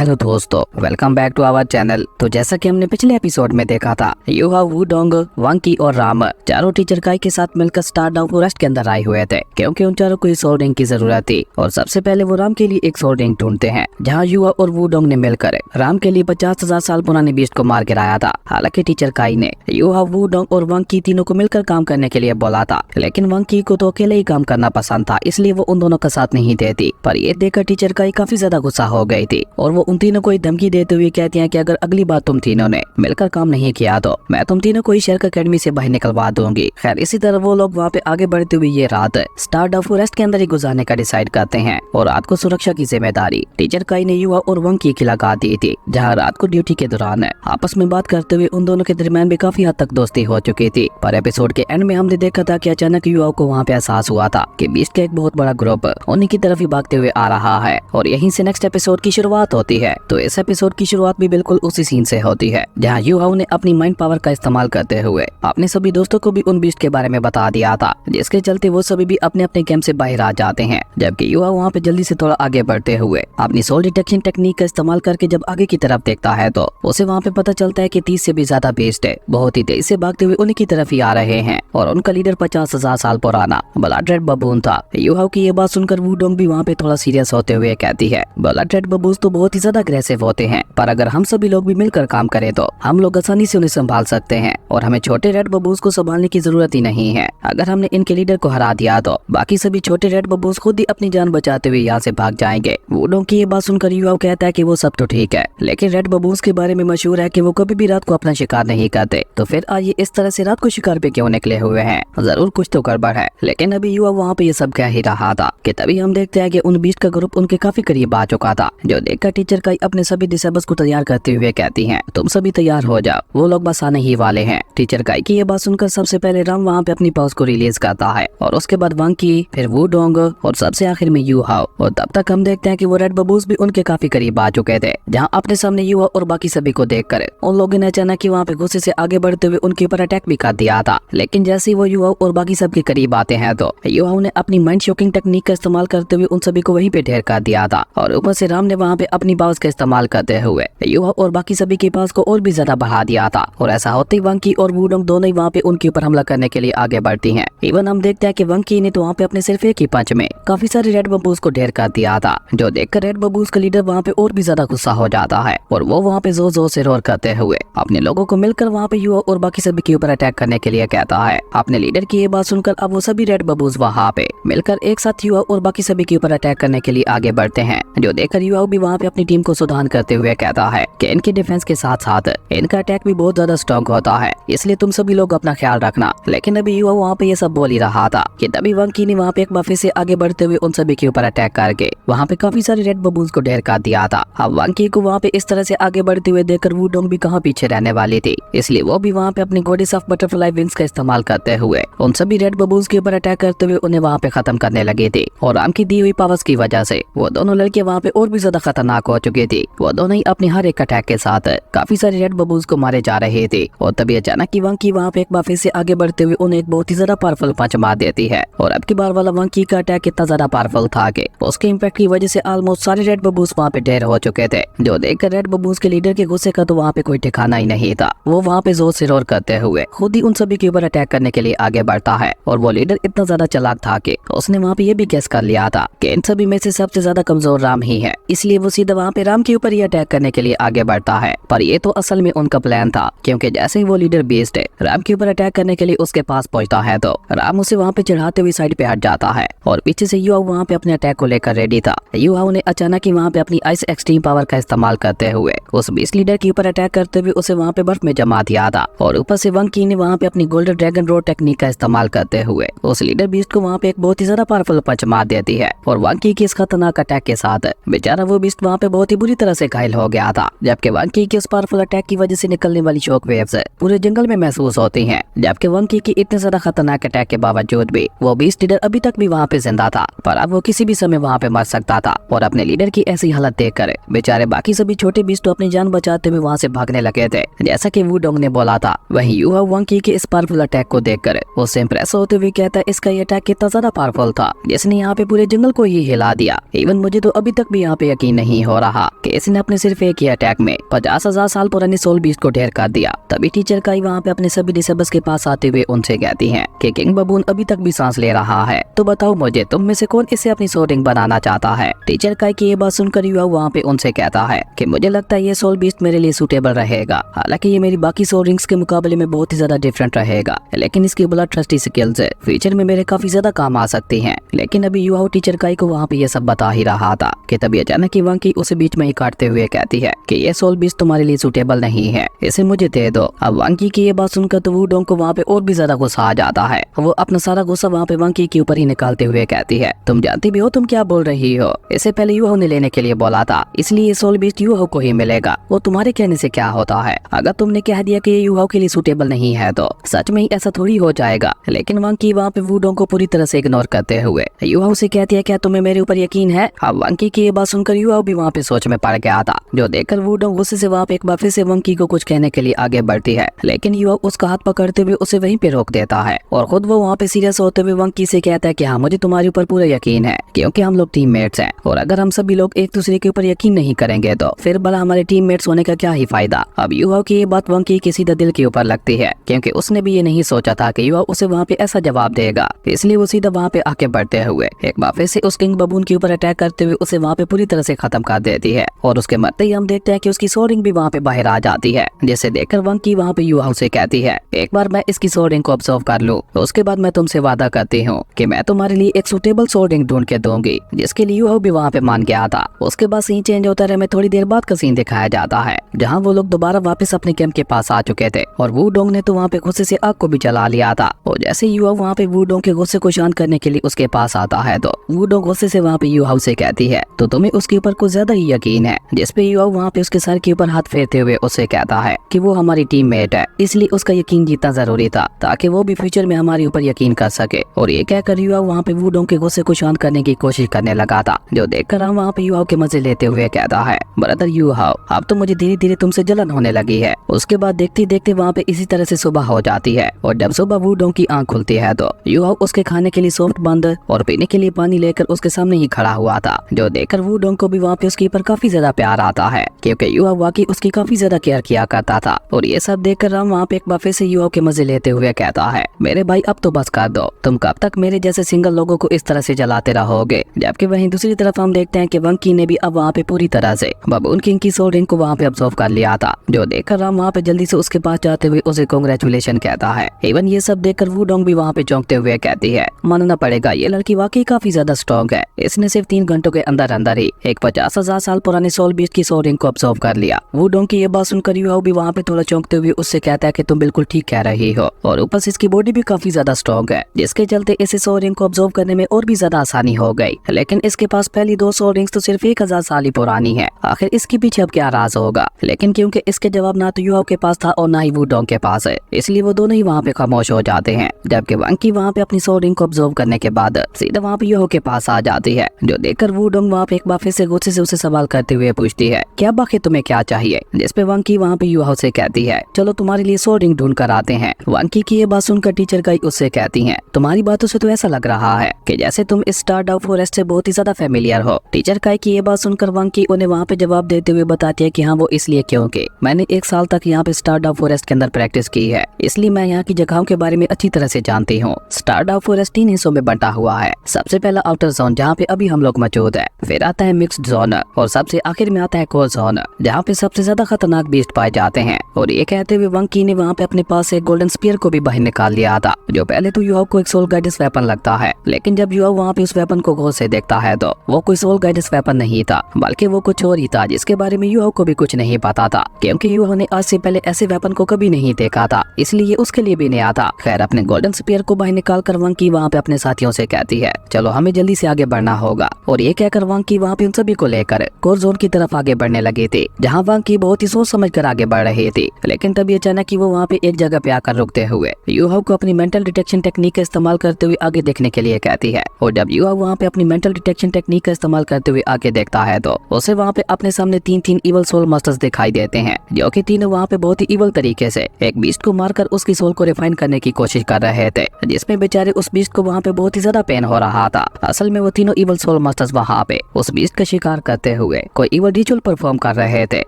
Hello दोस्तों, welcome back to our channel. तो जैसा कि हमने पिछले एपिसोड में देखा था, यूहाओ, वुडोंग, वांकी और राम चारों टीचर काई के साथ मिलकर स्टारडाउन फॉरेस्ट के अंदर आए हुए थे, क्योंकि उन चारों को इस सोल रिंग की जरूरत थी। और सबसे पहले वो राम के लिए एक सोल रिंग ढूंढते हैं, जहाँ युवा और वुडोंग ने मिलकर राम के लिए 50,000 साल पुराने बीस्ट को मार गिराया था। हालांकि टीचर काई ने यूहाओ, वुडोंग और वांकी तीनों को मिलकर काम करने के लिए बोला था, लेकिन वांकी को तो अकेले ही काम करना पसंद था, इसलिए वो उन दोनों का साथ नहीं देती। पर ये देखकर टीचर काई काफी ज्यादा गुस्सा हो गई थी और वो उन तीनों को एक धमकी देते हुए कहती हैं कि अगर अगली बार तुम तीनों ने मिलकर काम नहीं किया तो मैं तुम तीनों को ही शर्क अकेडमी से बाहर निकलवा दूंगी। खैर, इसी तरह वो लोग वहाँ पे आगे बढ़ते हुए ये रात स्टारडाउन फॉरेस्ट के अंदर ही गुजारने का डिसाइड करते हैं। और रात को सुरक्षा की जिम्मेदारी टीचर काई ने युवा और वंकी की लगा दी थी, जहाँ रात को ड्यूटी के दौरान आपस में बात करते हुए उन दोनों के दरमियान भी काफी हद तक दोस्ती हो चुकी थी। पर एपिसोड के एंड में हमने देखा था कि अचानक युवा को वहाँ पे एहसास हुआ था कि बीस्ट का एक बहुत बड़ा ग्रुप उन्हीं की तरफ ही भागते हुए आ रहा है, और यहीं से नेक्स्ट एपिसोड की शुरुआत होती है। तो इस एपिसोड की शुरुआत भी बिल्कुल उसी सीन से होती है, जहाँ यूहाओ ने अपनी माइंड पावर का इस्तेमाल करते हुए अपने सभी दोस्तों को भी उन बीस्ट के बारे में बता दिया था, जिसके चलते वो सभी भी अपने अपने कैंप से बाहर आ जाते हैं। जबकि यूहाओ वहाँ पे जल्दी से थोड़ा आगे बढ़ते हुए अपनी सोल डिटेक्शन टेक्निक का इस्तेमाल करके जब आगे की तरफ देखता है तो उसे वहाँ पे पता चलता है कि 30 से भी ज्यादा बीस्ट है बहुत ही तेजी से भागते हुए उन्हीं की तरफ ही आ रहे हैं, और उनका लीडर 50,000 साल पुराना ब्लड रेड बबून था। यूहाओ की ये बात सुनकर वुडोंग भी वहाँ पे थोड़ा सीरियस होते हुए कहती है, ब्लड रेड बबून्स तो बहुत ही ज्यादा अग्रेसिव होते हैं, पर अगर हम सभी लोग भी मिलकर काम करें तो हम लोग आसानी से उन्हें संभाल सकते हैं, और हमें छोटे रेड बबून्स को संभालने की जरूरत ही नहीं है। अगर हमने इनके लीडर को हरा दिया तो बाकी सभी छोटे रेड बबून्स खुद ही अपनी जान बचाते हुए यहाँ से भाग जाएंगे। वुडोंग की ये बात सुनकर यूहाओ कहता है कि वो सब तो ठीक है, लेकिन रेड बबून्स के बारे में मशहूर है कि वो कभी भी रात को अपना शिकार नहीं करते, तो फिर आज ये इस तरह से रात को शिकार पे क्यों निकले हुए हैं? जरूर कुछ तो गड़बड़ है। लेकिन अभी युवा वहाँ पे ये सब कह ही रहा था कि तभी हम देखते हैं कि उन बीस्ट का ग्रुप उनके काफी करीब आ चुका था, जो देखकर टीचर काई अपने सभी डिसेबल्स को तैयार करते हुए कहती हैं, तुम सभी तैयार हो जाओ, वो लोग बस आने ही वाले हैं। टीचर काई की ये बात सुनकर सबसे पहले राम वहाँ पे अपनी पावर्स को रिलीज करता है, और उसके बाद वांकी, फिर वुडोंग और सबसे आखिर में यूहाओ। और तब तक हम देखते हैं कि वो रेड बबून्स भी उनके काफी करीब आ चुके थे, जहाँ अपने सामने युवा और बाकी सभी को देखकर उन लोगों ने अचानक ही वहाँ पे गुस्से से आगे बढ़ते हुए उनके ऊपर अटैक भी कर दिया था। लेकिन जैसे ही वो युवा और बाकी सबके करीब आते हैं तो युवाओं ने अपनी माइंड शॉकिंग टेक्निक का इस्तेमाल करते हुए उन सभी को वहीं पे ढेर कर दिया था, और ऊपर से राम ने वहाँ पे अपनी पावर्स का इस्तेमाल करते हुए युवा और बाकी सभी के पास को और भी ज्यादा बढ़ा दिया था। और ऐसा होते ही वांकी और वुडोंग दोनों ही वहाँ पे उनके ऊपर हमला करने के लिए आगे बढ़ती हैं। इवन हम देखते हैं कि वांकी ने तो वहाँ पे अपने सिर्फ एक ही पंच में काफी सारे रेड बबून्स को ढेर कर दिया था, जो देखकर रेड बबून्स का लीडर वहाँ पे और भी ज्यादा गुस्सा हो जाता है, और वो वहाँ पे जोर जोर से रोर करते हुए अपने लोगों को मिलकर वहाँ पे युवा और बाकी सभी के ऊपर अटैक करने के लिए कहता है। अपने लीडर की ये बात सुनकर अब वो सभी रेड बबून्स वहाँ पे मिलकर एक साथ युवा और बाकी सभी के ऊपर अटैक करने के लिए आगे बढ़ते हैं, जो देखकर युवा भी वहाँ पे अपनी टीम को सुधार करते हुए कहता है कि इनके डिफेंस के साथ साथ इनका अटैक भी बहुत ज्यादा स्ट्रॉन्ग होता है, इसलिए तुम सभी लोग अपना ख्याल रखना। लेकिन अभी युवा वहाँ पे ये सब बोल ही रहा था कि तभी वांकी ने वहाँ पे एक बार फिर से आगे बढ़ते हुए उन सभी के ऊपर अटैक करके वहाँ पे काफी सारे रेड बबून्स को ढेर कर दिया था। अब वांकी को वहाँ पे इस तरह से आगे बढ़ते हुए देखकर वुडोंग भी कहाँ पीछे रहने वाली थी, इसलिए वो भी वहाँ पे अपनी गॉडेस ऑफ बटरफ्लाई विंग्स का इस्तेमाल करते हुए उन सभी रेड बबून्स के ऊपर अटैक करते हुए उन्हें वहाँ पे खत्म करने लगी थी। और राम की दी हुई पावर्स की वजह से वो दोनों लड़के वहाँ पे और भी ज्यादा खतरनाक हो चुकी थी। वो दोनों ही अपने हर एक अटैक के साथ काफी सारे रेड बबून्स को मारे जा रहे थे, और तभी अचानक की वांकी वहाँ पे एक बार फिर से आगे बढ़ते हुए उन्हें एक बहुत ही ज्यादा पावरफुल पंच मार देती है। और अब की बार वाला वांकी का अटैक इतना ज्यादा पावरफुल था कि उसके इम्पैक्ट की वजह से ऑलमोस्ट सारे रेड बबून्स वहाँ पे ढेर हो चुके थे, जो देखकर रेड बबून्स के लीडर के गुस्से का तो वहाँ पे कोई ठिकाना ही नहीं था। वो वहाँ पे जोर से रोर करते हुए खुद ही उन सभी के ऊपर अटैक करने के लिए आगे बढ़ता है, और वो लीडर इतना ज्यादा चालाक था कि उसने वहाँ पे ये भी गेस कर लिया था कि इन सभी में से सबसे ज्यादा कमजोर राम ही है, इसलिए वो सीधा वहाँ पे राम के ऊपर ही अटैक करने के लिए आगे बढ़ता है। पर ये तो असल में उनका प्लान था, क्योंकि जैसे ही वो लीडर बेस्ड राम के ऊपर अटैक करने के लिए उसके पास पहुंचता है तो राम उसे वहाँ पे चढ़ाते हुए साइड पे हट जाता है, और पीछे से युवा वहाँ पे अपने अटैक को लेकर रेडी था। युवा ने अचानक ही वहाँ पे अपनी आइस एक्सट्रीम पावर का इस्तेमाल करते हुए उस बीस्ट लीडर के ऊपर अटैक करते हुए उसे वहाँ पे बर्फ में जमा दिया था, और ऊपर से वांकी ने वहाँ पे अपनी गोल्डन ड्रैगन रोड टेक्निक का इस्तेमाल करते हुए उस लीडर बीस्ट को वहाँ पे एक बहुत ही ज्यादा पावरफुल पंच मार देती है। और वांकी की इस खतरनाक अटैक के साथ बेचारा वो बीस्ट वहाँ पे बहुत ही बुरी तरह से घायल हो गया था, जबकि वांकी की उस पावरफुल अटैक की वजह से निकलने वाली शॉक वेव्स पूरे जंगल में महसूस होती हैं। जबकि वांकी की इतने ज्यादा खतरनाक अटैक के बावजूद भी वो बीस्ट लीडर अभी तक भी वहाँ पे जिंदा था, पर अब वो किसी भी समय वहाँ पे मर सकता था। और अपने लीडर की ऐसी हालत देखकर बेचारे बाकी सभी छोटे बीस्ट तो अपनी जान बचाते हुए वहाँ से भागने लगे थे, जैसा कि वुडोंग ने बोला था। वहीं यूहाओ वांकी के इस पावरफुल अटैक को देखकर उससे इंप्रेस होते हुए कहता है इसका ये अटैक कितना ज्यादा पावरफुल था, जिसने यहाँ पे पूरे जंगल को ही हिला दिया। इवन मुझे तो अभी तक भी यहाँ पे यकीन नहीं हो रहा रहा कि इसने अपने सिर्फ एक ही अटैक में 50,000 साल पुरानी सोल बीस्ट को ढेर कर दिया। तभी टीचर काई वहाँ पे अपने सभी डिसेबल्स के पास आते हुए उनसे कहती है कि किंग बबून अभी तक भी सांस ले रहा है, तो बताओ मुझे तुम में से कौन इसे अपनी सोल रिंग बनाना चाहता है। टीचर काई की ये बात सुनकर युवा वहाँ पे उनसे कहता है कि मुझे लगता है ये सोल बीस्ट मेरे लिए सूटेबल रहेगा। हालांकि ये मेरी बाकी सोल रिंग्स के मुकाबले में बहुत ही ज्यादा डिफरेंट रहेगा, लेकिन इसकी ब्लड ट्रस्टी स्किल्स फ्यूचर में मेरे काफी ज्यादा काम आ सकती हैं। लेकिन अभी युवा टीचर काई को वहाँ पे ये सब बता ही रहा था कि तभी अचानक वांकी उसे बीच में ही काटते हुए कहती है कि ये सोल बीस्ट तुम्हारे लिए सूटेबल नहीं है, इसे मुझे दे दो। अब वांकी की ये बात सुनकर तो वुडोंग को वहाँ पे और भी ज्यादा गुस्सा आ जाता है। वो अपना सारा गुस्सा वहाँ पे वांकी के ऊपर ही निकालते हुए कहती है तुम जानती भी हो तुम क्या बोल रही हो, इससे पहले यूहो ने लेने के लिए बोला था, इसलिए ये सोल बीस्ट यूहो को ही मिलेगा। वो तुम्हारे कहने से क्या होता है, अगर तुमने कह दिया कि ये यूहो के लिए सूटेबल नहीं है तो सच में ही ऐसा थोड़ी हो जाएगा। लेकिन वांकी वहाँ पे वुडोंग को पूरी तरह से इग्नोर करते हुए यूहो से कहती है क्या तुम्हें मेरे ऊपर यकीन है। अब वांकी की ये बात सुनकर यूहो भी वहाँ पे सोच में पड़ गया था, जो देखकर वुडोंग गुस्से से वहाँ पे एक बार फिर से वांकी को कुछ कहने के लिए आगे बढ़ती है, लेकिन यूहो उसका हाथ पकड़ते हुए उसे वहीं पे रोक देता है और खुद वो वहाँ पे सीरियस होते हुए वांकी से कहता है कि हाँ मुझे तुम्हारे ऊपर पूरा यकीन है, क्योंकि हम लोग टीममेट्स हैं और अगर हम सभी लोग एक दूसरे के ऊपर यकीन नहीं करेंगे तो फिर भला हमारे टीममेट्स होने का क्या ही फायदा। अब यूहो की ये बात वांकी के सीधा दिल के ऊपर लगती है, क्योंकि उसने भी ये नहीं सोचा था कि यूहो उसे वहाँ पे ऐसा जवाब देगा, इसलिए वो सीधा वहाँ पे आके बढ़ते हुए एक बार फिर से उस किंग बबून के ऊपर अटैक करते हुए उसे वहाँ पे पूरी तरह से खत्म कर देती है और उसके मरते ही हम देखते हैं कि उसकी सोल रिंग भी वहाँ पे बाहर आ जाती है, जिसे देखकर वांकी वहाँ पे यूहो से कहती है एक बार मैं इसकी सोल रिंग को ऑब्जर्व कर लूं, उसके बाद मैं तुमसे वादा करती हूँ कि मैं तुम्हारे लिए एक सूटेबल सोल रिंग ढूंढ के दूंगी, जिसके लिए यूहो भी वहाँ पे मान गया था। उसके बाद सीन चेंज होता रहा, थोड़ी देर बाद का सीन दिखाया जाता है जहाँ वो लोग दोबारा वापस अपने कैंप के पास आ चुके थे और वुडोंग ने तो वहाँ पे गुस्से से आग को भी जला लिया था। और जैसे यूहो वहाँ पे वुडोंग के गुस्से को शांत करने के लिए उसके पास आता है तो वुडोंग गुस्से से वहाँ पे यूहो से कहती है तो तुम्हें उसके ऊपर कुछ ज्यादा ही यकीन है, जिसपे यूहो वहाँ पे उसके सर के ऊपर हाथ फेरते हुए उससे कहता है कि वो हमारी टीममेट है, इसलिए उसका यकीन जीतना जरूरी था ताकि वो भी फ्यूचर में हमारे ऊपर यकीन कर सके। और ये कहकर यूहो वहाँ पे वुडोंग के गुस्से को शांत करने की कोशिश करने लगा था, जो देखकर हम वहाँ पे यूहो के मजे लेते हुए कहता है ब्रदर यूहो अब तो मुझे धीरे धीरे तुमसे जलन होने लगी है। उसके बाद देखते देखते वहाँ पे इसी तरह से सुबह हो जाती है और जब सुबह वुडोंग की आंख खुलती है तो यूहो उसके खाने के लिए सॉफ्ट बंद और पीने के लिए पानी लेकर उसके सामने ही खड़ा हुआ था, जो देखकर वुडोंग को भी वहाँ पे उसके ऊपर काफी ज्यादा प्यार आता है, क्योंकि यूहो वाकई उसकी काफी ज्यादा केयर किया करता था। और ये सब देखकर राम वहाँ पे एक बार फिर से यूहो के मजे लेते हुए कहता है मेरे भाई अब तो बस कर दो, तुम कब तक मेरे जैसे सिंगल लोगों को इस तरह से जलाते रहोगे। जबकि वहीं दूसरी तरफ हम देखते हैं कि वांकी ने भी अब वहाँ पे पूरी तरह से बबून किंग की सोल रिंग को वहाँ पे ऑब्जर्व कर लिया था, जो देखकर राम वहाँ पे जल्दी से उसके पास जाते हुए उसे कांग्रेचुलेशन कहता है। इवन ये सब देखकर वुडोंग भी वहाँ पे चौंकते हुए कहती है मानना पड़ेगा ये लड़की वाकई काफी ज्यादा स्ट्रॉन्ग है, इसने सिर्फ 3 घंटों के अंदर अंदर ही एक 50,000 साल पुराने सोल बीस्ट की सोल रिंग को ऑब्जर्व कर लिया। वुडोंग की ये बात सुनकर यूहो भी वहाँ पे थोड़ा चौंकते हुए उससे कहता है कि तुम बिल्कुल ठीक कह रही हो और ऊपर से इसकी बॉडी भी काफी ज्यादा स्ट्रॉन्ग है, जिसके चलते इसे सोल रिंग को ऑब्जर्व करने में और भी ज्यादा आसानी हो गई। लेकिन इसके पास पहली 2 सोल रिंग्स तो सिर्फ 1000 साल ही पुरानी है, आखिर इसके पीछे अब क्या राज होगा। लेकिन क्योंकि इसके जवाब ना तो यूहो के पास था और ना ही वुडोंग के पास है, इसलिए वो दोनों ही वहाँ पे खामोश हो जाते हैं। जबकि वांकी वहाँ पे अपनी सोल रिंग को ऑब्जर्व करने के बाद सीधा वहाँ पे यूहो के पास आ जाती है, जो देखकर वुडोंग वहाँ पे एक बार फिर से गुस्से से उसे सवाल करते हुए पूछती है क्या बाकी तुम्हें क्या चाहिए। जिसपे वांकी वहाँ पे यूहो से कहती है चलो तुम्हारे लिए सोल रिंग ढूंढ कर आते हैं। वांकी की ये बात सुनकर टीचर काई उससे कहती है तुम्हारी बातों से तो ऐसा लग रहा है कि जैसे तुम इस स्टारडाउ फॉरेस्ट से बहुत ही ज्यादा फेमिलियर हो। टीचर काई की ये बात सुनकर वांकी उन्हें वहाँ पे जवाब देते हुए बताती है कि हाँ वो इसलिए क्योंकि मैंने 1 साल तक यहाँ पे स्टारडाउ फॉरेस्ट के अंदर प्रैक्टिस की है, इसलिए मैं यहाँ की जगहों के बारे में अच्छी तरह से जानती हूँ। स्टारडाउ फॉरेस्ट 3 हिस्सों में बंटा हुआ है। सबसे पहला आउटर जोन जहाँ पे अभी हम लोग मौजूद है, फिर आता है मिक्स्ड जोन और सबसे आखिर में आता है कोर जोन जहाँ पे सबसे ज्यादा खतरनाक बीस्ट पाए जाते हैं। और ये कहते हुए वांकी ने वहाँ पे अपने पास एक गोल्डन स्पीयर को भी बाहर निकाल लिया था, जो पहले तो यूहो को एक सोल गाइडेंस वेपन लगता है, लेकिन जब यूहो वहाँ पे उस वेपन को गौर से देखता है तो वो कोई सोल गाइडेंस वेपन नहीं था, बल्कि वो कुछ और ही था जिसके बारे में यूहो को भी कुछ नहीं पता था, क्योंकि यूहो ने आज से पहले ऐसे वेपन को कभी नहीं देखा था, इसलिए उसके लिए भी नया था। खैर अपने गोल्डन स्पीयर को बाहर निकाल कर वांकी वहाँ पे अपने साथियों से कहती है चलो हमें जल्दी से आगे बढ़ना होगा। और ये कहकर वांकी वहाँ पे उन सभी को लेकर कोर जोन की तरफ आगे बढ़ने लगी थी, जहाँ वांकी बहुत ही सोच समझ कर आगे बढ़ रही थी। लेकिन तभी अचानक ही वो वहाँ पे एक जगह पे आकर रुकते हुए यूहो को अपनी मेंटल डिटेक्शन टेक्निक का इस्तेमाल करते हुए आगे देखने के लिए कहती है। और जब यूहो वहाँ पे अपनी मेंटल डिटेक्शन टेक्निक का इस्तेमाल करते हुए आगे देखता है तो उसे वहाँ पे अपने सामने 3 इवल सोल मास्टर्स दिखाई देते हैं, जो कि तीनों वहाँ पे बहुत ही इवल तरीके से एक बीस्ट को मारकर उसकी सोल को रिफाइन करने की कोशिश कर रहे थे, जिसमें बेचारे उस बीस्ट को वहाँ पे बहुत ही ज्यादा पेन हो रहा था। असल में वो तीनों इवल सोल मास्टर्स वहाँ पे उस बीस्ट का शिकार करते हुए कोई इवल रिचुअल परफॉर्म कर रहे थे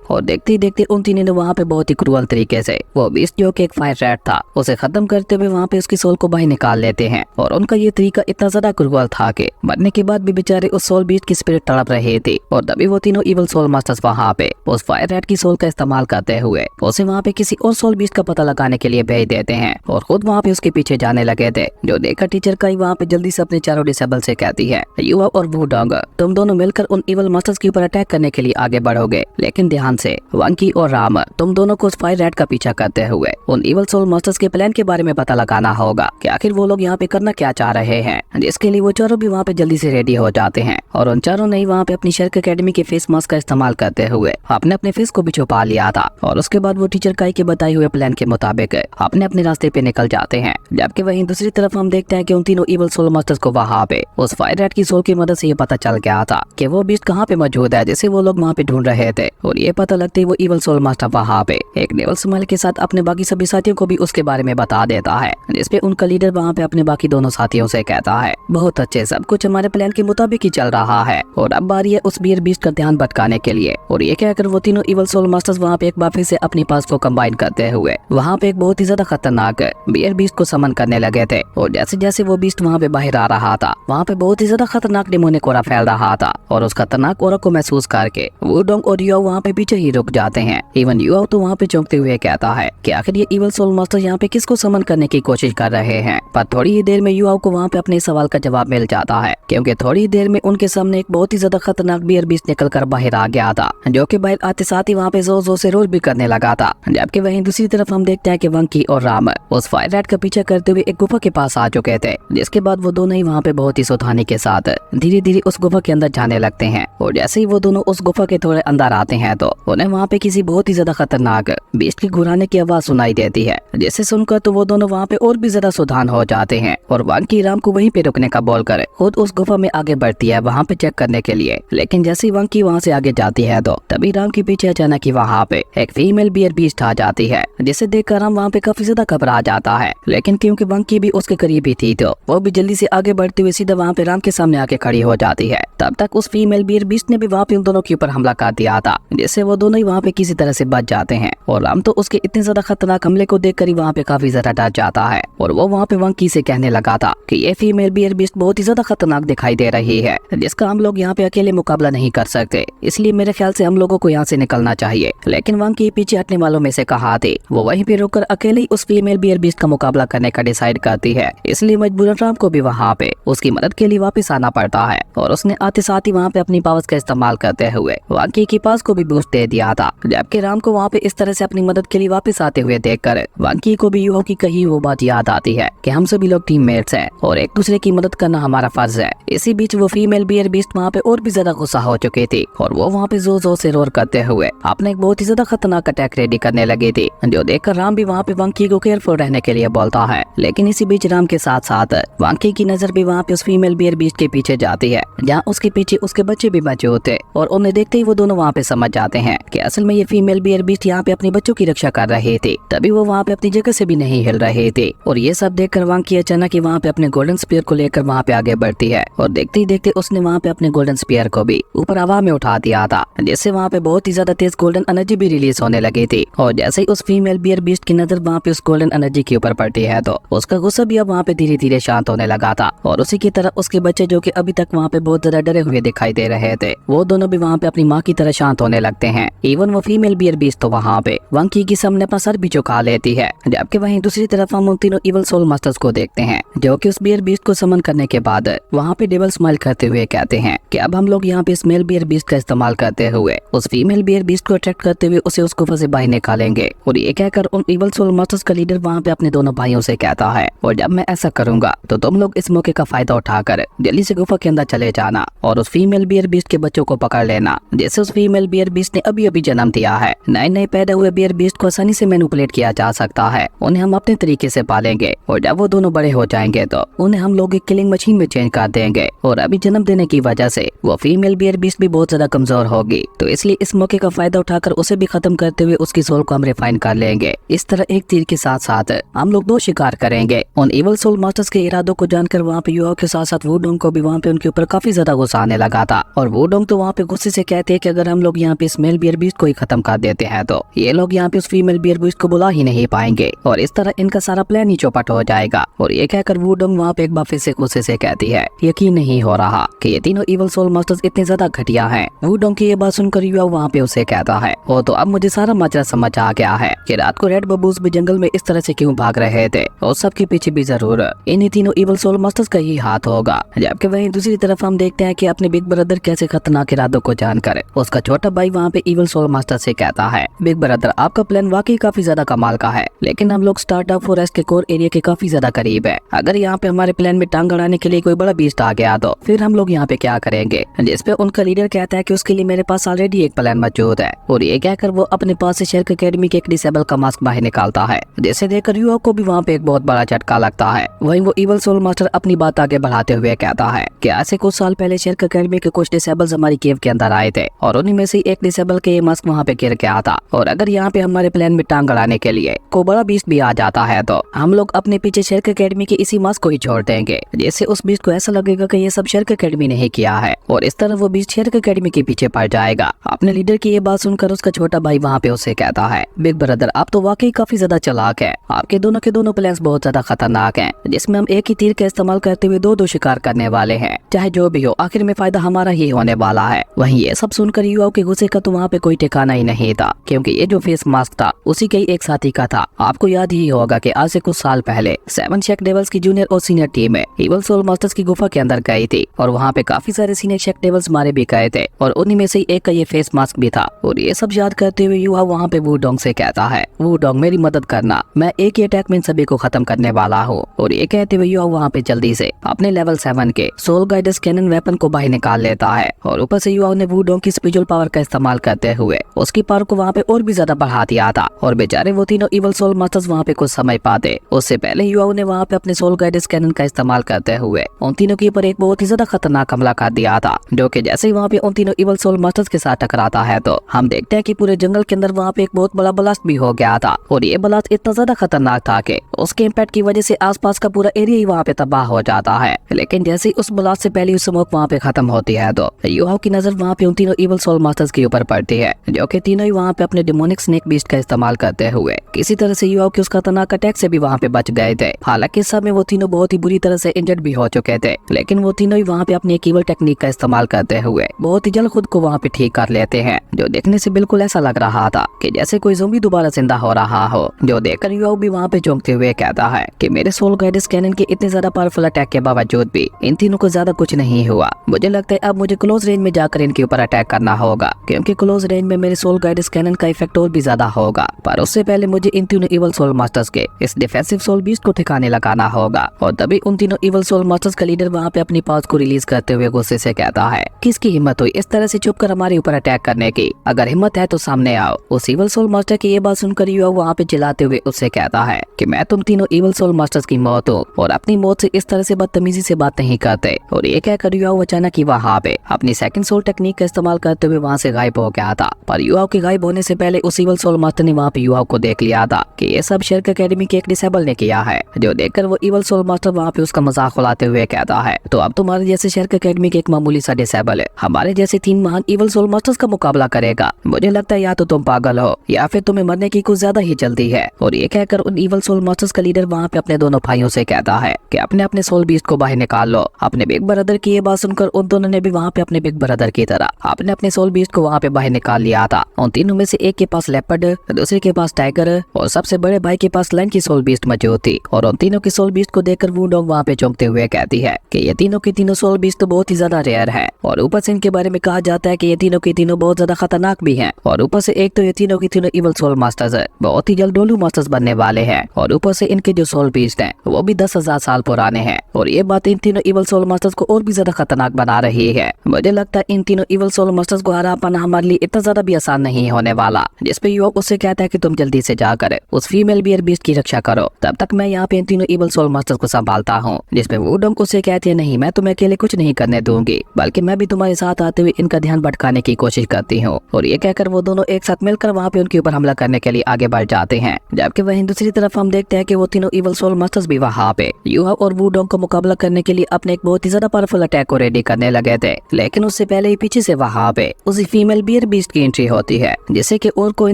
और देखते ही देखते उन तीनों ने वहाँ पे बहुत ही क्रूअल तरीके से वो बीस्ट जो कि एक फायर रैट था उसे खत्म करते हुए वहाँ पे उसकी सोल को बाहर निकाल लेते हैं। और उनका ये तरीका इतना ज्यादा क्रूअल था कि मरने के बाद भी बेचारे उस सोल बीस्ट की स्पिरिट तड़प रहे थे। और तभी वो तीनों इवल सोल मास्टर्स वहाँ पे उस फायर रैट की सोल का इस्तेमाल करते हुए उसे वहाँ पे किसी और सोल बीस्ट का पता लगाने के लिए भेज देते हैं और खुद वहाँ पे उसके पीछे जाने लगे थे। जो देखकर टीचर काई वहाँ पे जल्दी से अपने चारों डिसेबल से कहती है, युवा और वूडोंग तुम दोनों मिलकर उन इवल मास्टर्स के ऊपर अटैक करने के लिए आगे बढ़ोगे, लेकिन ध्यान से वांकी और राम तुम दोनों को उस फायर रैट का पीछा करते हुए उन इवल सोल मास्टर्स के प्लान के बारे में पता लगाना होगा कि आखिर वो लोग यहाँ पे करना क्या चाह रहे हैं। जिसके लिए वो चारों भी वहाँ पे जल्दी से रेडी हो जाते हैं और उन चारों ने वहाँ पे अपनी शर्क एकेडमी के फेस मास्क का इस्तेमाल करते हुए आपने अपने फेस को भी छुपा लिया था। और उसके बाद वो टीचर काई के बताए हुए प्लान के मुताबिक अपने अपने रास्ते पे निकल जाते हैं। जबकि वहीं दूसरी तरफ हम देखते हैं कि उन तीनों इवल सोल मास्टर्स को वहाँ पे उस फायर रैट की सोल की मदद से ये पता चल गया था कि वो बीस्ट कहाँ पे मौजूद है जिसे वो लोग वहाँ पे ढूंढ रहे थे। और ये पता लगते ही वो इवल सोल मास्टर वहाँ पे एक नेवल स्माइल के साथ अपने बाकी सभी साथियों को भी उसके बारे में बता देता है, जिसपे उनका लीडर वहाँ पे अपने बाकी दोनों साथियों से कहता है, बहुत अच्छे, सब कुछ हमारे प्लान के मुताबिक ही चल रहा है और अब बारी है उस बियर बीस्ट का ध्यान भटकाने के लिए। और ये कहकर वो तीनों इवल सोल मास्टर्स वहाँ पे एक बार फिर से अपनी पास को कंबाइन करते हुए वहाँ पे एक बहुत ही ज्यादा खतरनाक बियर बीस्ट को समन करने लगे थे। और जैसे जैसे वो बीस्ट वहाँ पे बाहर आ रहा था वहाँ पे बहुत ही ज्यादा खतरनाक डेमोनिक ऑरा फैल रहा था। और उस खतरनाक ऑरा को महसूस करके वूडोंग और युवा वहाँ पे पीछे ही रुक जाते हैं। इवन युवा तो वहाँ पे चौंकते हुए कहता है कि आखिर ये इवल सोल मास्टर यहाँ पे किसको समन करने की कोशिश कर रहे हैं। पर थोड़ी ही देर में युवा को वहाँ पे अपने सवाल का जवाब मिल जाता है, क्योंकि थोड़ी ही देर में उनके सामने एक बहुत ही ज्यादा खतरनाक बियर बीस्ट निकल कर बाहर आ गया था, जो कि बाहर आते साथ ही वहाँ पे जोर जोर से रोल भी करने लगा था। जबकि वहीं दूसरी तरफ हम देखते हैं कि वंकी और राम उस फायर रैट का पीछा करते हुए एक गुफा के पास आ चुके थे। जिसके बाद वो दोनों ही वहाँ पे बहुत ही सावधानी के साथ धीरे धीरे उस गुफा के अंदर जाने लगते हैं। और जैसे ही वो दोनों उस गुफा के थोड़े अंदर आते हैं तो उन्हें वहाँ पे किसी बहुत ही ज्यादा खतरनाक बीस्ट की घुराने की आवाज सुनाई देती है, जिसे सुनकर तो वो दोनों वहाँ पे और भी ज्यादा सावधान हो जाते हैं। और वंकी राम को वहीं पे रुकने का बोल कर खुद उस गुफा में आगे बढ़ती है वहाँ पे चेक करने के लिए। लेकिन जैसे ही वंकी वहाँ से आगे जाती है तो तभी राम के पीछे अचानक ही वहाँ पे एक फीमेल बियर बीस्ट आ जाती है, जिसे देखकर राम वहाँ पे काफी ज्यादा घबरा जाता है। लेकिन क्योंकि वंकी भी उसके करीब ही थी तो वो भी जल्दी से आगे बढ़ते हुए सीधा वहाँ पे राम के सामने आके खड़ी हो जाती है। तब तक उस फीमेल बियर बीस्ट ने भी वहाँ पे उन दोनों के ऊपर हमला कर दिया था, जिससे वो दोनों ही वहाँ पे किसी तरह से बच जाते हैं। और राम तो उसके इतने ज्यादा खतरनाक हमले को देखकर ही वहाँ पे काफी ज्यादा डर जाता है। और वो वहाँ पे वंकी से कहने लगा था कि ये फीमेल बियर बीस्ट बहुत ही ज्यादा खतरनाक दिखाई दे रही है, जिसका हम लोग यहाँ पे अकेले मुकाबला नहीं कर सकते, इसलिए मेरे ख्याल से हम लोगों को यहाँ से निकलना चाहिए। लेकिन वंकी पीछे हटने वालों में से कहा थी वो वहीं पे रुककर अकेले ही उस फीमेल बियर बीस्ट का मुकाबला करने का डिसाइड करती है। इसलिए मजबूरन राम को भी वहाँ पे उसकी मदद के लिए वापस आना पड़ता है। और उसने आते साथ ही वहाँ पे अपनी पावर्स का इस्तेमाल करते हुए वंकी की पास को भी बूस्ट दे दिया था। जबकि राम को वहाँ पे इस तरह से अपनी मदद के लिए वापस आते हुए देखकर वंकी को भी युवा की कही वो बात याद आती है कि हम सभी लोग टीममेट्स हैं और एक दूसरे की मदद करना हमारा फर्ज है। इसी बीच वो फीमेल बियर बीस्ट वहाँ पे और भी ज्यादा गुस्सा हो चुकी थी और वो वहाँ पे जोर जोर से रोर करते हुए अपने एक बहुत ही ज्यादा खतरनाक अटैक रेडी करने लगी थी, जो देखकर राम भी वहाँ पे वंकी को केयरफुल रहने के लिए बोलता है। लेकिन इसी बीच राम के साथ साथ वंकी की नजर भी वहाँ पे उस फीमेल बियर बीस्ट के पीछे जाती है, जहाँ उसके पीछे उसके बच्चे भी मौजूद थे। और उन्हें देखते ही वो दोनों वहाँ पे समझ जाते हैं कि असल में ये फीमेल बियर बीस्ट यहाँ पे अपने बच्चों की रक्षा कर रहे थे, तभी वो वहाँ पे अपनी जगह से भी नहीं हिल रहे थे। और ये सब देखकर वंकी अचानक ही वहाँ पे अपने गोल्डन स्पीयर को लेकर वहाँ पे आगे बढ़ती है और देखते ही देखते उसने वहाँ पे अपने गोल्डन स्पीयर को भी ऊपर हवा में उठा दिया था, जिससे वहाँ पे बहुत ही ज्यादा तेज गोल्डन एनर्जी भी रिलीज होने लगी थी। और जैसे ही उस फीमेल बियर बीस्ट की नजर वहाँ पे उस गोल्डन एनर्जी के ऊपर पड़ती है तो उसका गुस्सा भी अब वहाँ पे धीरे धीरे शांत होने लगा था। और उसी की तरह उसके बच्चे जो कि अभी तक वहाँ पे बहुत ज्यादा डरे हुए दिखाई दे रहे थे, वो दोनों भी वहाँ पे अपनी माँ की तरह शांत होने लगते हैं। इवन वो फीमेल बियर बीस्ट तो वहाँ पे वंकी की सामने अपना सर भी झुका लेती है। जबकि वहीं दूसरी तरफ हम उन तीनों इवल सोल मास्टर्स को देखते हैं, जो कि उस बियर बीस्ट को समन करने के बाद वहाँ पे डेबल स्माइल करते हुए कहते हैं कि अब हम लोग यहाँ पे इस मेल बियर बीस्ट का इस्तेमाल करते हुए उस फीमेल बियर बीस्ट को अट्रैक्ट करते हुए उसे उस गुफा से बाहर निकालेंगे। और ये कहकर उन इवल सोल मास्टर्स का लीडर वहाँ पे अपने दोनों भाइयों से कहता है, और जब मैं ऐसा करूंगा तो तुम लोग इस मौके का फायदा उठाकर जल्दी से गुफा के अंदर चले जाना और उस फीमेल बियर बीस्ट के बच्चों को पकड़ लेना, जैसे उस फीमेल बियर बीस्ट ने अभी अभी जन्म दिया है। नए नए पैदा हुए बियर बीस्ट को आसानी से मैनिपुलेट किया जा सकता है, उन्हें हम अपने तरीके से पालेंगे और जब वो दोनों बड़े हो जाएंगे तो उन्हें हम लोग एक किलिंग मशीन में चेंज कर देंगे। और अभी जन्म देने की वजह से वो फीमेल बियर बीस्ट भी बहुत ज्यादा कमजोर होगी, तो इसलिए इस मौके का फायदा उठाकर उसे भी खत्म करते हुए उसकी सोल को हम रिफाइन कर लेंगे। इस तरह एक तीर के साथ साथ हम लोग दो शिकार करेंगे। उन इवल सोल मास्टर्स के इरादों को जानकर वहाँ पे युवाओं के साथ साथ वूडोंग को भी वहाँ पे उनके ऊपर काफी ज्यादा गुस्सा आने लगा था। और वूडोंग तो तो वहाँ पे गुस्से से कहते हैं कि अगर हम लोग यहाँ पे इस मेल बियर बीस्ट को ही खत्म कर देते हैं तो ये लोग यहाँ पे उस फीमेल बियर बीस्ट को बुला ही नहीं पाएंगे और इस तरह इनका सारा प्लान ही चौपट हो जाएगा। और ये कहकर वुडोंग वहाँ पे एक बार फिर से गुस्से से कहती है, यकीन नहीं हो रहा कि ये तीनों इवल सोल मास्टर्स इतने ज्यादा घटिया हैं। वुडोंग की ये बात सुनकर युआओ वहाँ पे उसे कहता है, ओ तो अब मुझे सारा माजरा समझ आ गया है कि रात को रेड बबूस भी जंगल में इस तरह से क्यों भाग रहे थे और सबके पीछे भी जरूर इन्हीं तीनों इवल सोल मास्टर्स का ही हाथ होगा। जबकि वहीं दूसरी तरफ हम देखते हैं कि अपने बिग ब्रदर कैसे खतरनाक इरादों को जानकर उसका छोटा भाई वहाँ पे इवल सोल मास्टर से कहता है, बिग ब्रदर आपका प्लान वाकई काफी ज्यादा कमाल का है, लेकिन हम लोग स्टार्ट ऑफ फॉरेस्ट के कोर एरिया के काफी ज्यादा करीब है। अगर यहाँ पे हमारे प्लान में टांग अड़ाने के लिए कोई बड़ा बीस्ट आ गया तो फिर हम लोग यहाँ पे क्या करेंगे। जिसपे उनका लीडर कहता है कि उसके लिए मेरे पास ऑलरेडी एक प्लान मौजूद है। और ये कहकर वो अपने पास से शेरक एकेडमी के एक डिसेबल का मास्क बाहर निकालता है, जिसे देखकर युवा को भी वहाँ पे एक बहुत बड़ा झटका लगता है। वहीं वो इवल सोल मास्टर अपनी बात आगे बढ़ाते हुए कहता है कि ऐसे कुछ साल पहले शेरक एकेडमी के कुछ डिसेबल्स हमारी केव के अंदर आए थे और उन्हीं में से एक डिसेबल के ये मास्क वहाँ पे गिर गया था। और अगर यहाँ पे हमारे प्लान में टांग अड़ाने के लिए कोई बड़ा बीस्ट भी आ जाता है तो हम लोग अपने पीछे शेरक एकेडमी के इसी मास्क को ही छोड़ देंगे, जिससे उस बीस्ट को ऐसा लगेगा कि ये सब शेरक एकेडमी ने ही किया है और इस तरह वो बीस्ट शेरक एकेडमी के पीछे पड़ जाएगा। अपने लीडर की ये बात सुनकर उसका छोटा भाई वहाँ पे उसे कहता है, बिग ब्रदर आप तो वाकई काफी ज्यादा चालाक है, आपके दोनों के दोनों प्लान्स बहुत ज्यादा खतरनाक हैं, जिसमें हम एक ही तीर का इस्तेमाल करते हुए दो शिकार करने वाले हैं। चाहे जो भी हो आखिर में फायदा हमारा ही होने वाला है। वहीं ये सब सुनकर युवाओं के गुस्से का तो वहाँ पे कोई ठिकाना ही नहीं था, क्योंकि ये जो फेस मास्क था उसी के ही एक साथी का था। आपको याद ही होगा कि आज से कुछ साल पहले 7 शेक डेविल्स की जूनियर और सीनियर टीम में इवल सोल मास्टर्स की गुफा के अंदर गई थी और वहाँ पे काफी सारे सीनियर शेक डेविल्स मारे भी गए थे और उन्हीं में से एक का ये फेस मास्क भी था। और ये सब याद करते हुए युवा वहाँ पे वुडोंग से कहता है, वुडोंग मेरी मदद करना, मैं एक ही अटैक में इन सभी को खत्म करने वाला हूँ। और ये कहते हुए युवा वहाँ पे जल्दी से अपने लेवल 7 के सोल गाइडर्स कैनन वेपन को बाहर निकाल लेता है और ऊपर से युवा ने वुडोंग की स्पिरिचुअल पावर का इस्तेमाल करते हुए उसकी पावर को वहाँ पे और भी ज्यादा बढ़ा दिया था। और बेचारे वो तीनों इवल सोल मास्टर्स वहाँ पे कुछ समय पाते उससे पहले युवाओं ने वहाँ पे अपने सोल गाइडर्स कैनन का इस्तेमाल करते हुए उन तीनों के ऊपर एक बहुत ही ज्यादा खतरनाक हमला कर दिया था, जो कि जैसे ही वहाँ पे उन तीनों इवल सोल मास्टर्स के साथ टकराता है तो हम देखते हैं कि पूरे जंगल के अंदर वहाँ पे एक बहुत बड़ा ब्लास्ट भी हो गया था। और ये ब्लास्ट इतना ज्यादा खतरनाक था कि उसके इम्पैक्ट की वजह से आसपास का पूरा एरिया ही वहाँ पे तबाह हो जाता है। लेकिन जैसे ही उस ब्लास्ट से पहले स्मोक वहाँ पे खत्म होती है तो युवाओं की नजर वहाँ पे उन तीनों इवल सोल मास्टर्स के ऊपर पड़ती है, जो कि तीनों ही वहाँ पे अपने डिमोनिक स्नेक बीस्ट का इस्तेमाल करते हुए किसी तरह से युवाओं के उस खतरनाक अटैक से भी वहाँ पे बच गए थे। हालांकि इस समय वो तीनों बहुत ही बुरी तरह से इंजर्ड भी हो चुके थे, लेकिन वो तीनों ही वहाँ पे अपनी एक ईवल टेक्निक का इस्तेमाल करते हुए बहुत ही जल्द खुद को वहाँ पे ठीक कर लेते हैं, जो देखने से बिल्कुल ऐसा लग रहा था कि जैसे कोई ज़ोंबी दोबारा जिंदा हो रहा हो। जो देखकर युवाओं भी वहाँ पे चौंकते हुए कहता है कि मेरे सोल गाइडर्स कैनन के इतने ज्यादा पावरफुल अटैक के बावजूद भी इन तीनों को ज्यादा कुछ नहीं हुआ। मुझे लगता है अब मुझे क्लोज रेंज में जाकर इनके ऊपर अटैक करना होगा, क्योंकि क्लोज रेंज में मेरे सोल गाइडर्स कैनन का इफेक्ट और भी ज्यादा होगा। पर उससे पहले मुझे इन तीनों इवल सोल मास्टर्स के इस डिफेंसिव सोल बीस्ट को ठिकाने लगाना होगा। और तभी उन तीनों इवल सोल मास्टर्स का लीडर वहाँ पे अपनी पावर्स को रिलीज करते हुए गुस्से से कहता है, किसकी हिम्मत हुई इस तरह से चुप कर हमारे ऊपर अटैक करने की? अगर हिम्मत है तो सामने आओ। उस इवल सोल मास्टर की ये बात सुनकर युवा वहाँ पे चिल्लाते हुए उससे कहता है कि मैं तुम तीनों इवल सोल मास्टर्स की मौत हूँ और अपनी मौत से इस तरह से बदतमीजी से बात नहीं करते। और ये कहकर युवा अचानक ही वहाँ पे अपनी सेकंड सोल टेक्निक का इस्तेमाल करते हुए वहाँ से गायब हो गया था। पर युवाओं के गायब होने से पहले उस इवल सोल मास्टर ने वहाँ पे युवाओं को देख लिया था कि ये सब शेरक एकेडमी के एक डिसेबल ने किया है। जो देखकर वो इवल सोल मास्टर वहाँ पे उसका मजाक उड़ाते हुए कहता है, तो अब तुम्हारे जैसे शेरक एकेडमी के एक मामूली सा डिसेबल है हमारे जैसे 3 महान इवल सोल मास्टर्स का मुकाबला करेगा? मुझे लगता है या तो तुम पागल हो या फिर तुम्हें मरने की कुछ ज्यादा ही जल्दी है। और ये कहकर उन इवल सोल मास्टर्स का लीडर वहाँ पे अपने दोनों भाइयों से कहता है कि अपने अपने सोल बीस्ट को बाहर निकाल लो। अपने बिग ब्रदर की ये बात सुनकर उन दोनों ने भी वहाँ पे अपने बिग ब्रदर की तरह अपने अपने सोल बीस्ट को वहाँ पे बाहर निकाल लिया था। उन तीनों में से एक के पास लेपर्ड, दूसरे के पास टाइगर और सबसे बड़े भाई के पास लायन की सोल बीस्ट मौजूद थी। और उन तीनों की सोल बीस्ट को देखकर वुडोंग वहाँ पे चौंकते हुए कहती है कि ये तीनों की तीनों सोल बीस्ट तो बहुत ही ज्यादा रेयर है और ऊपर से इनके बारे में कहा जाता है कि ये तीनों की तीनों बहुत ज्यादा खतरनाक भी हैं। और ऊपर से एक तो ये तीनों की तीनों इवल सोल मास्टर्स है, बहुत ही जल्द डोलू मास्टर्स बनने वाले हैं। और ऊपर से इनके जो सोल बीस्ट हैं वो भी 10,000 साल पुराने हैं। और ये बात इन तीनों इवल सोल मास्टर्स को और भी ज्यादा खतरनाक बना रही है। मुझे लगता है इन तीनों इवल सोल मास्टर्स को हरा पाना हमारे लिए इतना ज्यादा भी आसान नहीं होने वाला। जिसपे युवक उससे कहता है कि तुम जल्दी से जाकर उस फीमेल बियर बीस्ट की रक्षा करो, तब तक मैं यहाँ पे इन तीनों इवल सोल मास्टर्स को संभालता हूँ। जिसपे वुडोंग उससे कहती है, नहीं मैं तुम्हें अकेले कुछ नहीं करने दूंगी, बल्कि मैं भी तुम्हारे साथ आते हुए इनका ध्यान भटकाने की कोशिश करती हूँ। और ये कहकर वो दोनों एक साथ मिलकर वहाँ पे उनके ऊपर हमला करने के लिए आगे बढ़ जाते हैं। जबकि वहीं दूसरी तरफ हम देखते हैं कि वो तीनों इवल सोल मास्टर्स भी वहाँ पे युवा और वुडोंग को मुकाबला करने के लिए अपने एक बहुत ही ज्यादा पावरफुल अटैक को रेडी करने लगे थे। लेकिन उससे पहले ही पीछे से वहाँ पे उसी फीमेल बियर बीस्ट की एंट्री होती है, जिसे कि और कोई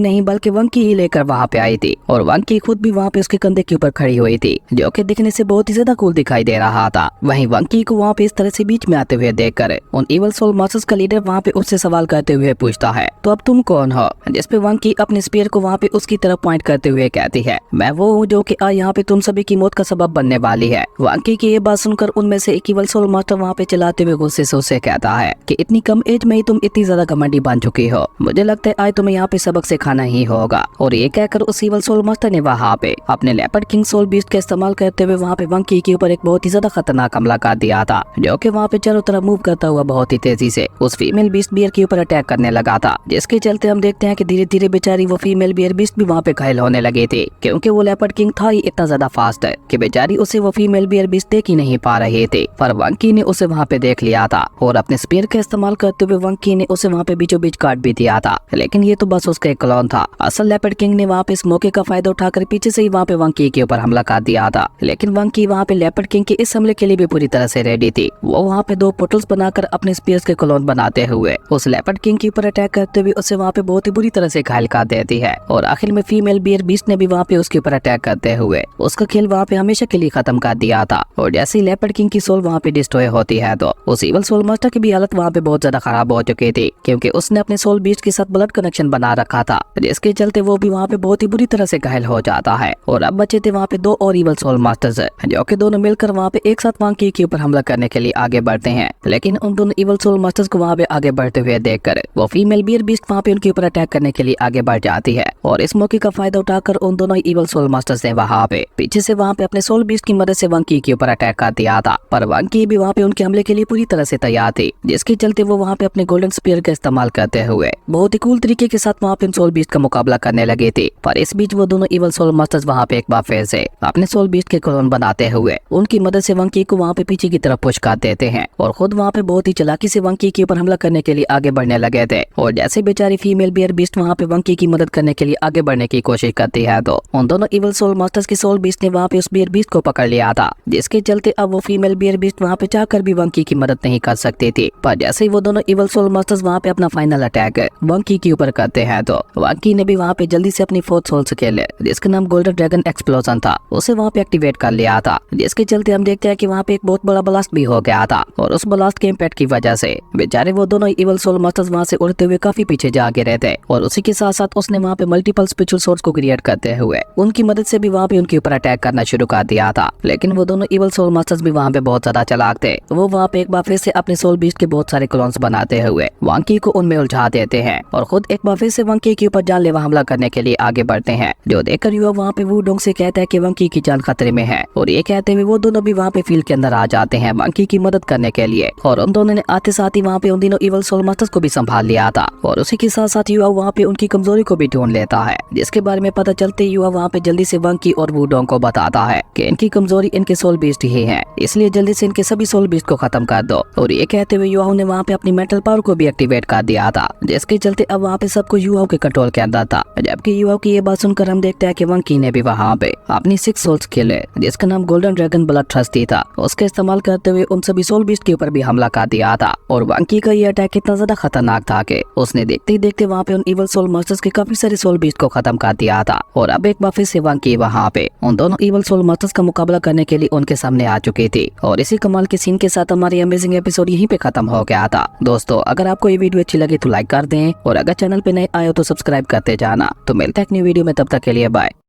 नहीं बल्कि वंकी ही लेकर वहाँ पे आई थी। और वंकी खुद भी वहाँ पे उसके कंधे के ऊपर खड़ी हुई थी, जो कि दिखने से बहुत ही ज्यादा कूल दिखाई दे रहा था। वहीं वंकी को वहाँ पे इस तरह से बीच में आते हुए देखकर उन इवल सोल मास्टर्स का लीडर वहाँ पे उससे सवाल करते हुए पूछता है, तो अब तुम कौन हो? जिसपे वंकी अपने स्पीयर को वहाँ पे उसकी तरफ पॉइंट करते हुए कहती है, मैं वो हूँ जो कि यहाँ पे तुम सभी की मौत का सबब बनने वाली है। वंकी की ये बात सुनकर उनमें से एक इवल सोल मास्टर वहाँ पे चलाते हुए गुस्से से उसे कहता है कि इतनी कम एज में ही तुम इतनी ज्यादा घमंडी बन चुकी हो, मुझे लगता है आज तुम्हें यहाँ पे सबक सिखाना ही होगा। और ये कहकर उस इवल सोल मास्टर ने वहाँ पे अपने लेपर्ड किंग सोल बीस्ट का इस्तेमाल करते हुए वहाँ पे वंकी के ऊपर एक बहुत ही ज्यादा खतरनाक हमला कर दिया था, जो कि वहाँ पे चारों तरफ मूव करता हुआ बहुत ही तेजी से उस फीमेल बीस्ट बियर के ऊपर अटैक करने लगा था। जिसके चलते हम देखते हैं कि धीरे धीरे बेचारी वो फीमेल बियर बीस्ट भी वहाँ पे घायल होने लगी थी, क्योंकि वो लेपर्ड किंग था ही इतना ज्यादा फास्ट है कि बेचारी उसे वो फीमेल बियर बीस्ट देख ही नहीं पा रही थी। पर वंकी ने उसे वहाँ पे देख लिया था और अपने स्पीयर का इस्तेमाल करते हुए वंकी ने उसे वहाँ पे बीचों बीच काट भी दिया था। लेकिन ये तो बस उसका एक क्लोन था। असल लेपर्ड किंग ने वहाँ पे इस मौके का फायदा उठाकर पीछे से ही वहाँ पे वंकी के ऊपर हमला कर दिया था। लेकिन वंकी वहाँ पे लेपर्ड किंग के इस हमले के लिए भी पूरी तरह से रेडी थी। वो वहाँ पे 2 पोर्टल्स बनाकर अपने स्पीयर्स के क्लोन बनाते हुए उस लेपर्ड किंग के ऊपर अटैक करते हुए उसे वहाँ पे बहुत ही बुरी तरह से घायल कर देती है। और आखिर में फीमेल बियर बीस्ट ने भी वहाँ पे उसके ऊपर अटैक करते हुए उसका खेल वहाँ पे हमेशा के लिए खत्म कर दिया था। और जैसे ही लेपर्ड किंग की सोल वहाँ पे डिस्ट्रॉय होती है तो उस इवल सोल मास्टर की भी हालत वहाँ पे बहुत ज्यादा खराब हो चुकी थी, क्योंकि उसने अपने सोल बीस्ट के साथ ब्लड कनेक्शन बना रखा था, जिसके चलते वो भी वहाँ पे बहुत ही बुरी तरह से घायल हो जाता है। और अब बचे थे वहाँ पे 2 और इवल सोल मास्टर्स, जो कि दोनों मिलकर वहाँ पे एक साथ वंकी के ऊपर हमला करने के लिए आगे बढ़ते हैं। लेकिन उन दोनों इवल सोल मास्टर्स को वहाँ पे आगे बढ़ते हुए देखकर वो फीमेल बियर बीस्ट वहाँ पे उनके ऊपर अटैक करने के लिए आगे बढ़ जाती है। और इस मौके का फायदा उठाकर उन दोनों इवल सोल मास्टर्स ने वहाँ पे पीछे से वहाँ पे अपने सोल बीस्ट की मदद से वंकी के ऊपर अटैक कर दिया था। पर वंकी भी वहाँ पे उनके हमले के लिए पूरी तरह से तैयार थी, जिसके चलते वो वहाँ पे अपने गोल्डन स्पीयर का इस्तेमाल करते हुए बहुत ही कूल तरीके के साथ वहाँ पे सोल बीस्ट का मुकाबला करने लगे थे। पर इस बीच वो दोनों इवल सोल मास्टर्स वहाँ पे एक बार फिर से अपने सोल बीस्ट के क्लोन बनाते हुए उनकी मदद से वंकी को वहाँ पे पीछे की तरफ पुश कर देते हैं और खुद वहाँ पे बहुत ही चालाकी से वंकी के ऊपर हमला करने के लिए आगे बढ़ने लगे थे। और जैसे बेचारी फीमेल बियर बीस्ट वहाँ पे वंकी की मदद करने के लिए आगे बढ़ने की कोशिश करती है तो उन दोनों इवल सोल मास्टर्स के सोल बीस्ट ने वहाँ पे उस बियर बीस्ट को पकड़ लिया था, जिसके चलते अब वो फीमेल बियर बीस्ट वहाँ पे चाहकर भी वंकी की मदद नहीं कर सकती थी। पर जैसे ही वो दोनों इवल सोल मास्टर्स वहाँ पे अपना फाइनल अटैक वंकी के ऊपर करते हैं तो वंकी ने भी वहाँ पे जल्दी से अपनी 4th सोल स्किल जिसका नाम गोल्डन ड्रैगन एक्सप्लोजन था उसे वहाँ पे एक्टिवेट कर लिया था, जिसके चलते हम देखते हैं कि वहाँ पे एक बहुत बड़ा ब्लास्ट भी हो गया था। और उस ब्लास्ट के इम्पैक्ट की वजह से बेचारे वो दोनों इवल सोल मास्टर्स वहाँ से उड़ते हुए काफी पीछे जा गिरे थे। और उसी के साथ साथ उसने वहाँ पे मल्टीपल स्पिरिचुअल सोर्स को क्रिएट करते हुए उनकी मदद से भी वहाँ पे उनके ऊपर अटैक करना शुरू कर दिया था। लेकिन वो दोनों इवल सोल मास्टर्स भी वहाँ पे बहुत ज्यादा चालाक थे। वो वहाँ पे एक बार फिर से अपने सोल बीस्ट के बहुत सारे क्लोन्स बनाते हुए वंकी को उनमें उलझा देते हैं और खुद एक बार फिर से वंकी के ऊपर जानलेवा हमला करने के लिए आगे बढ़ते हैं। जो देखकर युवा वहाँ पे वुडोंग से कहता है कि वंकी की जान खतरे में है। और ये कहते हुए वो दोनों भी वहाँ पे फील्ड के अंदर आ जाते हैं वंकी की मदद करने के लिए। और उन दोनों ने आते साथ ही वहाँ पे उन दिनों इवल सोल मास्टर्स को भी संभाल लिया था। और उसी के साथ साथ युवा वहाँ पे उनकी कमजोरी को भी ढूंढ लेता है, जिसके बारे में पता चलते युवा वहाँ पे जल्दी से वंकी और वुडोंग को बताता है कि इनकी कमजोरी इनके सोल बीस्ट ही है, इसलिए जल्दी से इनके सभी सोल बीस्ट को खत्म कर दो। और ये कहते हुए युवाओं ने वहाँ पे अपनी मेंटल पावर को भी एक्टिवेट कर दिया था, जिसके चलते अब वहाँ पे सब कुछ युवाओं के कंट्रोल के अंदर था। जबकि युवाओं की ये बात सुनकर हम देखते हैं कि वंकी ने भी वहाँ पे अपनी 6th सोल स्किल जिसका नाम गोल्डन ड्रैगन ब्लड थ्रस्टी था उसका इस्तेमाल करते हुए उन सभी सोल बीस्ट के ऊपर भी हमला कर दिया था। और वंकी का ये अटैक इतना ज्यादा खतरनाक था कि उसने देखते ही देखते वहाँ पे उन इवल सोल मास्टर्स के काफी सारे सोल बीस्ट को खत्म कर दिया था। और अब एक बार फिर से वंकी वहाँ पे उन दोनों इवल सोल मास्टर्स का मुकाबला करने के लिए उनके सामने आ चुकी थी। और इसी कमाल के सीन के साथ हमारी अमेजिंग एपिसोड यहीं पे खत्म हो गया था। दोस्तों अगर आपको ये वीडियो अच्छी लगी तो लाइक कर दें और अगर चैनल पे नए आए हो तो सब्सक्राइब करते जाना। तो मिलते हैं एक न्यू वीडियो में, तब तक के लिए बाय।